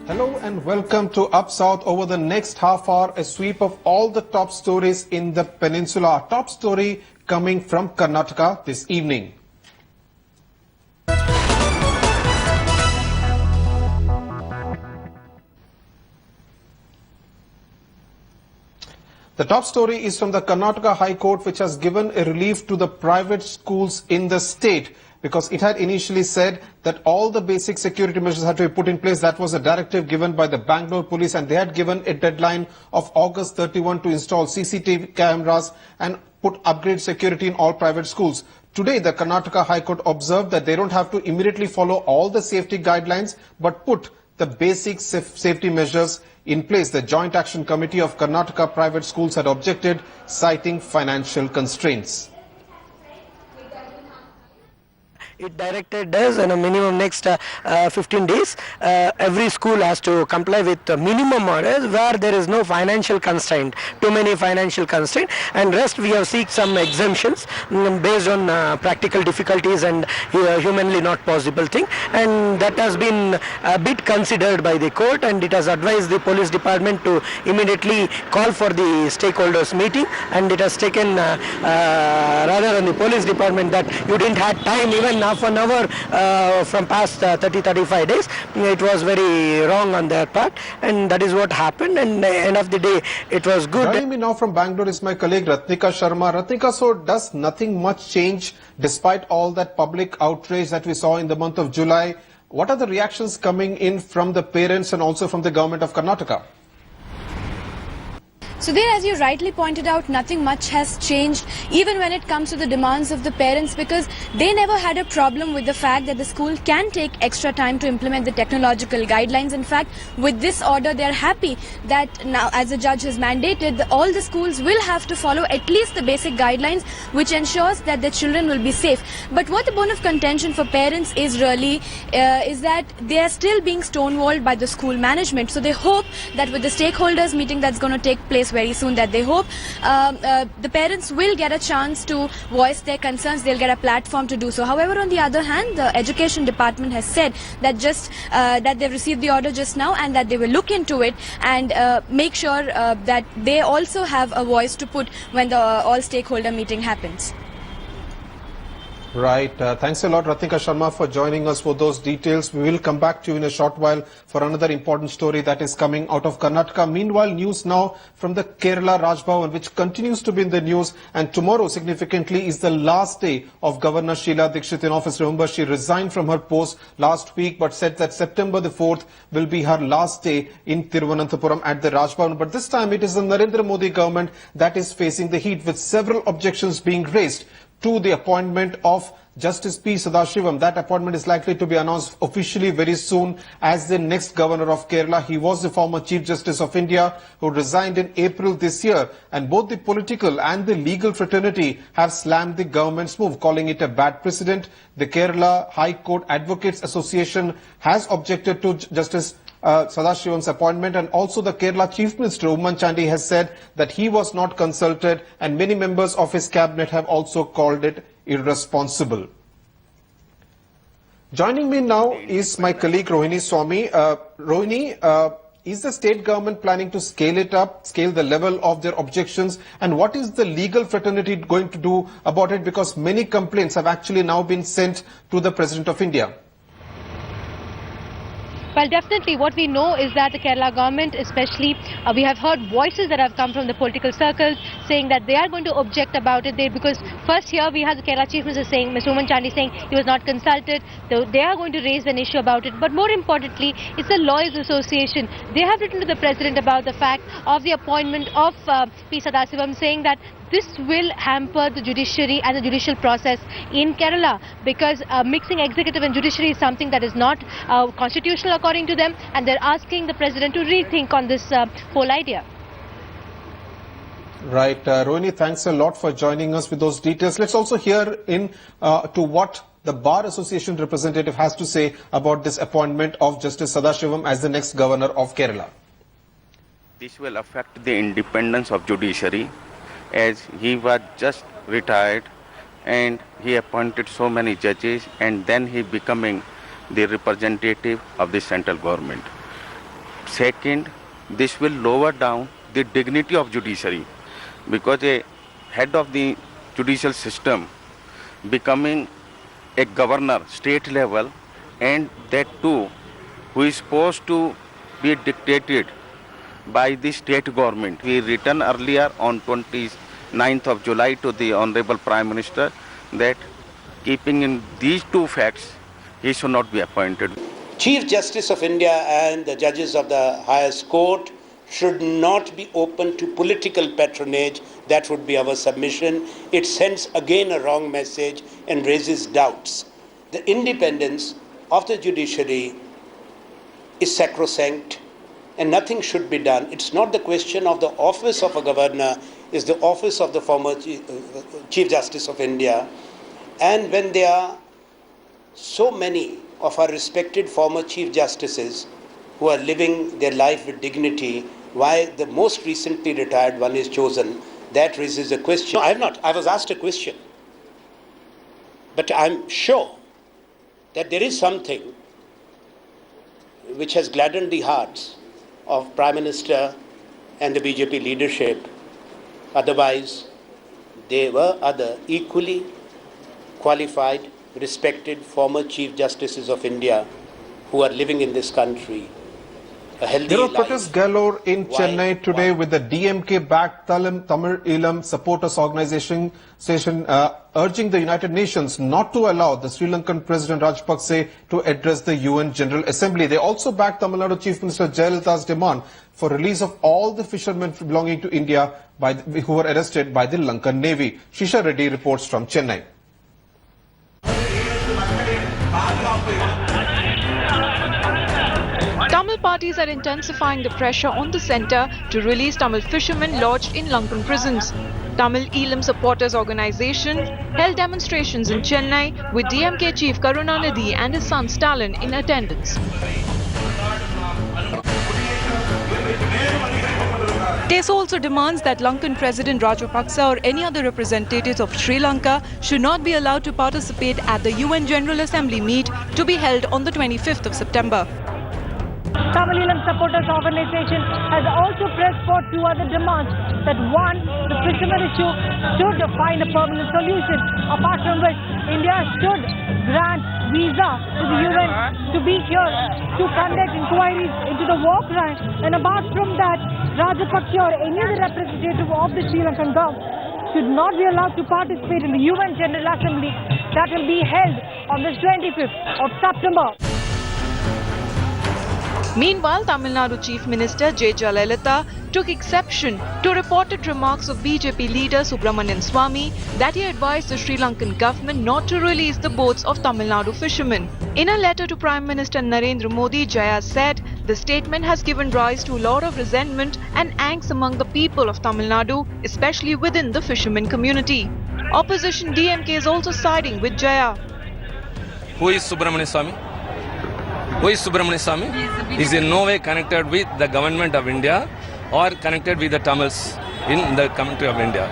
Hello and welcome to Up South. Over the next half hour, a sweep of all the top stories in the peninsula. Our top story coming from Karnataka this evening. The top story is from the Karnataka High Court, which has given a relief to the private schools in the state, because it had initially said that all the basic security measures had to be put in place. That was a directive given by the Bangalore police, and they had given a deadline of August 31 to install CCTV cameras and put upgrade security in all private schools. Today, the Karnataka High Court observed that they don't have to immediately follow all the safety guidelines, but put the basic safety measures in place. The Joint Action Committee of Karnataka private schools had objected, citing financial constraints. It directed us in a minimum next 15 days. Every school has to comply with minimum orders where there is no financial constraint, too many financial constraint, and rest we have seek some exemptions based on practical difficulties and humanly not possible thing, and that has been a bit considered by the court, and it has advised the police department to immediately call for the stakeholders meeting, and it has taken rather on the police department that you didn't have time even half an hour from past 30-35 days. It was very wrong on their part, and that is what happened, and at the end of the day it was good. Joining me now from Bangalore is my colleague Ratnika Sharma. Ratnika, so does nothing much change despite all that public outrage that we saw in the month of July? What are the reactions coming in from the parents and also from the government of Karnataka? So there, as you rightly pointed out, nothing much has changed even when it comes to the demands of the parents, because they never had a problem with the fact that the school can take extra time to implement the technological guidelines. In fact, with this order, they are happy that now, as the judge has mandated, all the schools will have to follow at least the basic guidelines, which ensures that the children will be safe. But what the bone of contention for parents is really is that they are still being stonewalled by the school management. So they hope that with the stakeholders meeting that's going to take place very soon, that they hope the parents will get a chance to voice their concerns, they'll get a platform to do so. However, on the other hand, the education department has said that that they've received the order just now, and that they will look into it and make sure that they also have a voice to put when the all stakeholder meeting happens. Right. Thanks a lot, Ratnika Sharma, for joining us for those details. We will come back to you in a short while for another important story that is coming out of Karnataka. Meanwhile, news now from the Kerala Raj Bhavan, which continues to be in the news. And tomorrow, significantly, is the last day of Governor Sheila Dikshit in office. Remember, she resigned from her post last week, but said that September the 4th will be her last day in Thiruvananthapuram at the Raj Bhavan. But this time, it is the Narendra Modi government that is facing the heat, with several objections being raised to the appointment of Justice P. Sadashivam. That appointment is likely to be announced officially very soon as the next governor of Kerala. He was the former Chief Justice of India who resigned in April this year, and both the political and the legal fraternity have slammed the government's move, calling it a bad precedent. The Kerala High Court Advocates Association has objected to Justice Sadashivam's appointment, and also the Kerala Chief Minister Umman Chandi has said that he was not consulted, and many members of his cabinet have also called it irresponsible. Joining me now is my colleague Rohini Swami. Rohini, is the state government planning to scale it up, scale the level of their objections, and what is the legal fraternity going to do about it, because many complaints have actually now been sent to the President of India? Well, definitely what we know is that the Kerala government, especially, we have heard voices that have come from the political circles saying that they are going to object about it. Because first here we have the Kerala Chief Minister saying, Mr. Umman Chandi saying he was not consulted. They are going to raise an issue about it. But more importantly, it's the Lawyers Association. They have written to the President about the fact of the appointment of P. Sadasivam, saying that this will hamper the judiciary and the judicial process in Kerala, because mixing executive and judiciary is something that is not constitutional according to them, and they're asking the President to rethink on this whole idea. Right. Rohini, thanks a lot for joining us with those details. Let's also hear in to what the Bar Association representative has to say about this appointment of Justice Sadashivam as the next governor of Kerala. This will affect the independence of judiciary, as he was just retired and he appointed so many judges, and then he becoming the representative of the central government. Second, this will lower down the dignity of judiciary, because a head of the judicial system becoming a governor state level, and that too who is supposed to be dictated by the state government. We written earlier on 29th of July to the Honorable Prime Minister that keeping in these two facts, he should not be appointed. Chief Justice of India and the judges of the highest court should not be open to political patronage. That would be our submission. It sends again a wrong message and raises doubts. The independence of the judiciary is sacrosanct and nothing should be done. It's not the question of the office of a governor, it's the office of the former Chief Justice of India. And when there are so many of our respected former Chief Justices who are living their life with dignity, why the most recently retired one is chosen, that raises a question. No, I have not. I was asked a question. But I'm sure that there is something which has gladdened the hearts of Prime Minister and the BJP leadership. Otherwise, there were other equally qualified, respected former Chief Justices of India who are living in this country a healthy There were life. protests galore in Chennai today with the DMK-backed Tamil Eelam supporters organization urging the United Nations not to allow the Sri Lankan President Rajapaksa to address the UN General Assembly. They also backed Tamil Nadu Chief Minister Jayalalitha's demand for release of all the fishermen belonging to India who were arrested by the Lankan Navy. Shisha Reddy reports from Chennai. Tamil parties are intensifying the pressure on the centre to release Tamil fishermen lodged in Lankan prisons. Tamil Eelam supporters organisation held demonstrations in Chennai with DMK chief Karunanidhi and his son Stalin in attendance. TES also demands that Lankan President Rajapaksa or any other representatives of Sri Lanka should not be allowed to participate at the UN General Assembly meet to be held on the 25th of September. Tamil Eelam Supporters Organization has also pressed for two other demands. That one, the fishermen issue should find a permanent solution. Apart from which, India should grant visa to the UN to be here to conduct inquiries into the war crimes. And apart from that, Rajapaksa or any other representative of the Sri Lankan government should not be allowed to participate in the UN General Assembly that will be held on the 25th of September. Meanwhile, Tamil Nadu Chief Minister J. Jayalalitha took exception to reported remarks of BJP leader Subramanian Swamy that he advised the Sri Lankan government not to release the boats of Tamil Nadu fishermen. In a letter to Prime Minister Narendra Modi, Jaya said the statement has given rise to a lot of resentment and angst among the people of Tamil Nadu, especially within the fishermen community. Opposition DMK is also siding with Jaya. Who is Subramanian Swamy? Who is Subramanian Swamy? He is in no way connected with the government of India or connected with the Tamils in the country of India.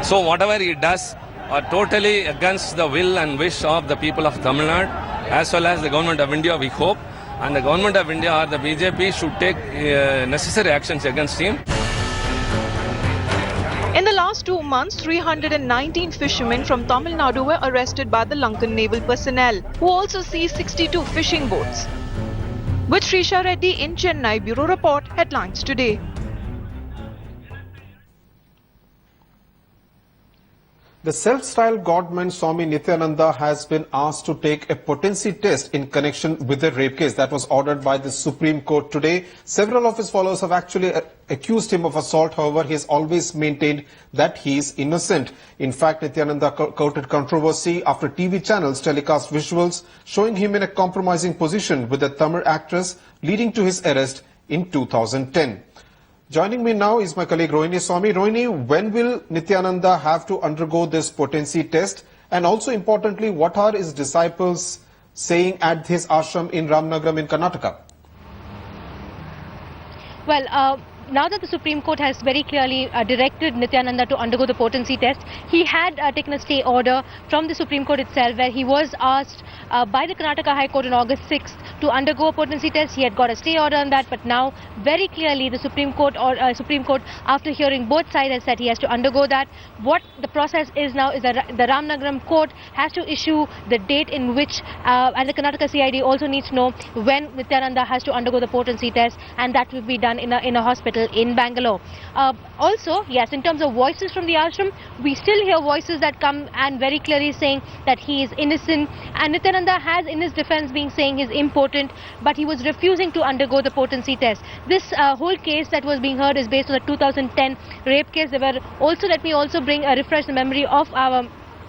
So whatever he does are totally against the will and wish of the people of Tamil Nadu as well as the government of India, we hope. And the government of India or the BJP should take necessary actions against him. In the last 2 months, 319 fishermen from Tamil Nadu were arrested by the Lankan naval personnel, who also seized 62 fishing boats. With Srisha Reddy in Chennai, Bureau Report, Headlines Today. The self-styled godman Swami Nityananda has been asked to take a potency test in connection with the rape case that was ordered by the Supreme Court today. Several of his followers have actually accused him of assault. However, he has always maintained that he is innocent. In fact, Nityananda courted controversy after TV channels telecast visuals showing him in a compromising position with a Tamil actress, leading to his arrest in 2010. Joining me now is my colleague Rohini Swami. Rohini, when will Nityananda have to undergo this potency test? And also importantly, what are his disciples saying at his ashram in Ramnagaram in Karnataka? Well, now that the Supreme Court has very clearly directed Nityananda to undergo the potency test, he had taken a stay order from the Supreme Court itself, where he was asked by the Karnataka High Court on August 6th to undergo a potency test. He had got a stay order on that, but now very clearly the Supreme Court, after hearing both sides, has said he has to undergo that. What the process is now is that the Ramnagaram court has to issue the date in which, and the Karnataka CID also needs to know when Nityananda has to undergo the potency test, and that will be done in a hospital in Bangalore. Also, yes, in terms of voices from the ashram, we still hear voices that come and very clearly saying that he is innocent, and Nityananda has in his defense been saying he's impotent, but he was refusing to undergo the potency test. This whole case that was being heard is based on the 2010 rape case. There were also, let me also refresh the memory of our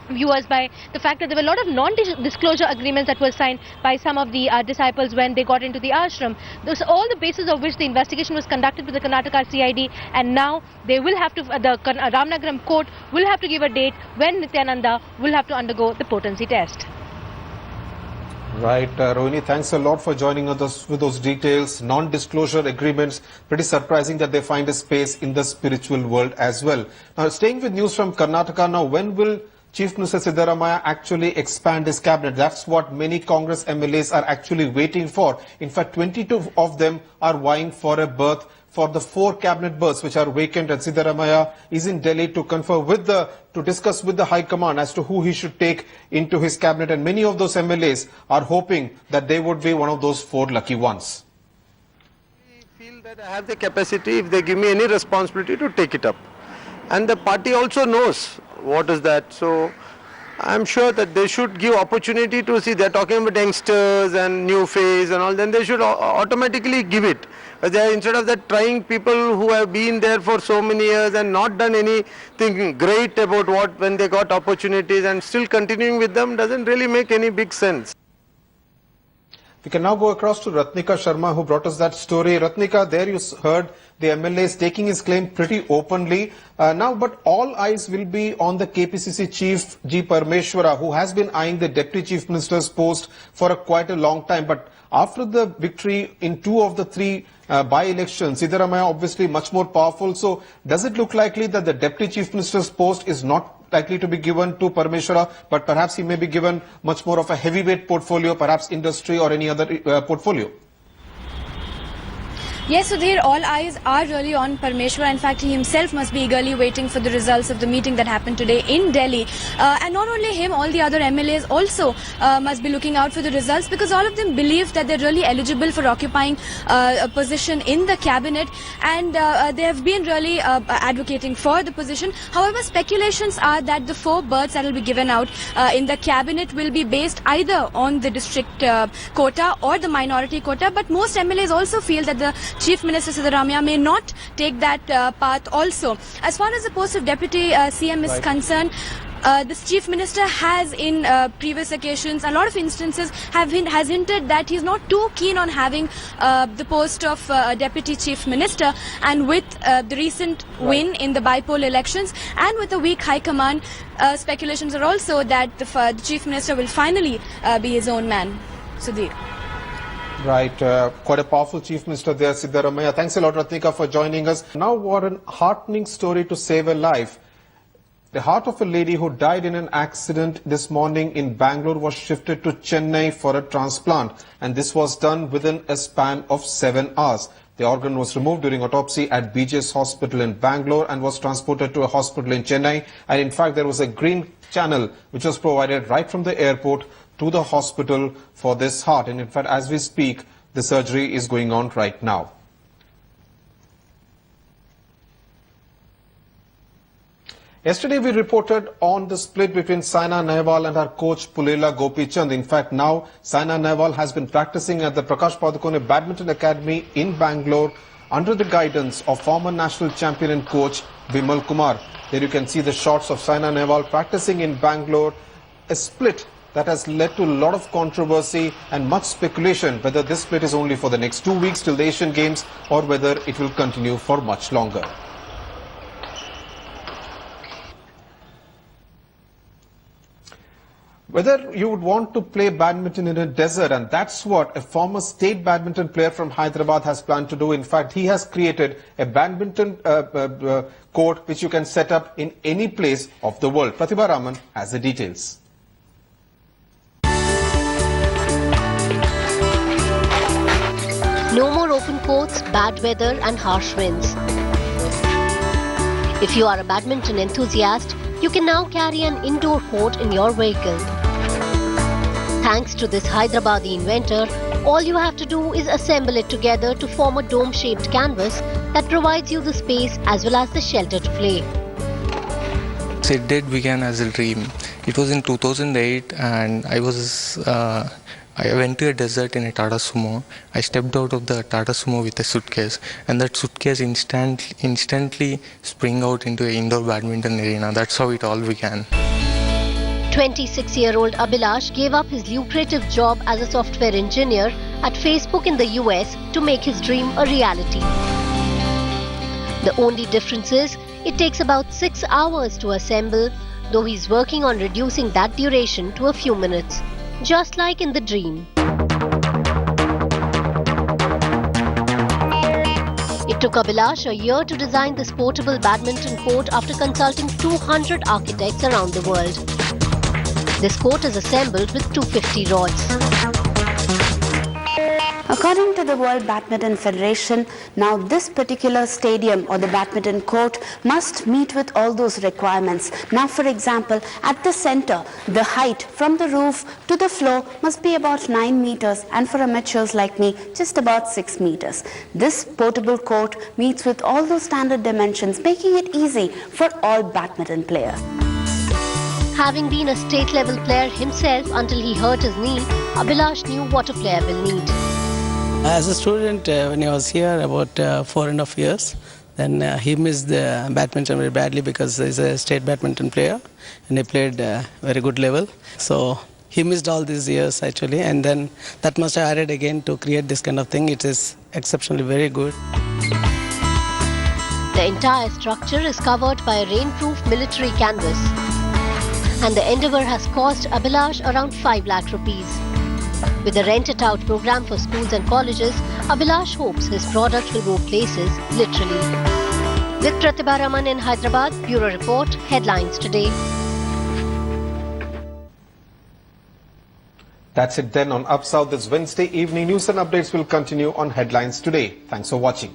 viewers by the fact that there were a lot of non-disclosure agreements that were signed by some of the disciples when they got into the ashram. Those are all the basis of which the investigation was conducted with the Karnataka CID, and now they will have to, the Ramnagaram court will have to give a date when Nityananda will have to undergo the potency test. Right, Rohini, thanks a lot for joining us with those details. Non-disclosure agreements, pretty surprising that they find a space in the spiritual world as well. Now, staying with news from Karnataka now, when will Chief Minister Siddaramaiah actually expand his cabinet? That's what many Congress MLAs are actually waiting for. In fact, 22 of them are vying for a berth for the 4 cabinet berths which are vacant, and Siddaramaiah is in Delhi to confer with to discuss with the High Command as to who he should take into his cabinet, and many of those MLAs are hoping that they would be one of those 4 lucky ones. I feel that I have the capacity, if they give me any responsibility, to take it up. And the party also knows what is that. So I'm sure that they should give opportunity to see. They're talking about youngsters and new face and all, then they should automatically give it. Instead of that, trying people who have been there for so many years and not done anything great about when they got opportunities, and still continuing with them doesn't really make any big sense. We can now go across to Ratnika Sharma, who brought us that story. Ratnika, there you heard the MLAs taking his claim pretty openly. But all eyes will be on the KPCC chief, G. Parmeshwara, who has been eyeing the deputy chief minister's post for quite a long time. But after the victory in 2 of the 3 by-elections, Siddaramaiah obviously much more powerful. So does it look likely that the deputy chief minister's post is not likely to be given to Parmeshwara, but perhaps he may be given much more of a heavyweight portfolio, perhaps industry or any other portfolio? Yes, Sudhir, all eyes are really on Parmeshwara. In fact, he himself must be eagerly waiting for the results of the meeting that happened today in Delhi. And not only him, all the other MLAs also must be looking out for the results, because all of them believe that they're really eligible for occupying a position in the cabinet, and they have been really advocating for the position. However, speculations are that the 4 berths that will be given out in the cabinet will be based either on the district quota or the minority quota, but most MLAs also feel that the Chief Minister Siddaramaiah may not take that path also. As far as the post of Deputy CM is concerned, this Chief Minister has in previous occasions, a lot of instances, has hinted that he's not too keen on having the post of Deputy Chief Minister, and with the recent win in the bipoll elections and with the weak High Command, speculations are also that the Chief Minister will finally be his own man. Sudhir. Right, quite a powerful Chief Minister there, Siddaramaiah. Thanks a lot, Ratnika, for joining us. Now, what an heartening story to save a life. The heart of a lady who died in an accident this morning in Bangalore was shifted to Chennai for a transplant, and this was done within a span of 7 hours. The organ was removed during autopsy at BJ's hospital in Bangalore and was transported to a hospital in Chennai. And in fact, there was a green channel which was provided right from the airport to the hospital for this heart. And in fact, as we speak, the surgery is going on right now. Yesterday, we reported on the split between Saina Nehwal and her coach Pulela Gopichand. In fact, now Saina Nehwal has been practicing at the Prakash Padukone Badminton Academy in Bangalore under the guidance of former national champion and coach Vimal Kumar. There you can see the shots of Saina Nehwal practicing in Bangalore. A split that has led to a lot of controversy and much speculation whether this split is only for the next 2 weeks till the Asian Games or whether it will continue for much longer. Whether you would want to play badminton in a desert, and that's what a former state badminton player from Hyderabad has planned to do. In fact, he has created a badminton court which you can set up in any place of the world. Pratibha Raman has the details. No more open courts, bad weather and harsh winds. If you are a badminton enthusiast, you can now carry an indoor court in your vehicle. Thanks to this Hyderabadi inventor, all you have to do is assemble it together to form a dome-shaped canvas that provides you the space as well as the shelter to play. It did begin as a dream. It was in 2008 and I went to a desert in a Tata Sumo. I stepped out of the Tata Sumo with a suitcase, and that suitcase instantly sprang out into an indoor badminton arena. That's how it all began. 26-year-old Abhilash gave up his lucrative job as a software engineer at Facebook in the US to make his dream a reality. The only difference is, it takes about 6 hours to assemble, though he's working on reducing that duration to a few minutes. Just like in the dream. It took Abhilash a year to design this portable badminton court after consulting 200 architects around the world. This court is assembled with 250 rods. According to the World Badminton Federation, now this particular stadium or the badminton court must meet with all those requirements. Now, for example, at the center, the height from the roof to the floor must be about 9 meters, and for amateurs like me, just about 6 meters. This portable court meets with all those standard dimensions, making it easy for all badminton players. Having been a state-level player himself until he hurt his knee, Abhilash knew what a player will need. As a student, when I was here about 4.5 years, then he missed the badminton very badly because he's a state badminton player and he played very good level. So he missed all these years actually, and then that must have added again to create this kind of thing. It is exceptionally very good. The entire structure is covered by a rainproof military canvas, and the endeavour has cost Abhilash around 5 lakh rupees. With a rent-it-out program for schools and colleges, Abhilash hopes his product will go places, literally. With Pratibha Raman in Hyderabad, Bureau Report, Headlines Today. That's it then on Up South this Wednesday evening. News and updates will continue on Headlines Today. Thanks for watching.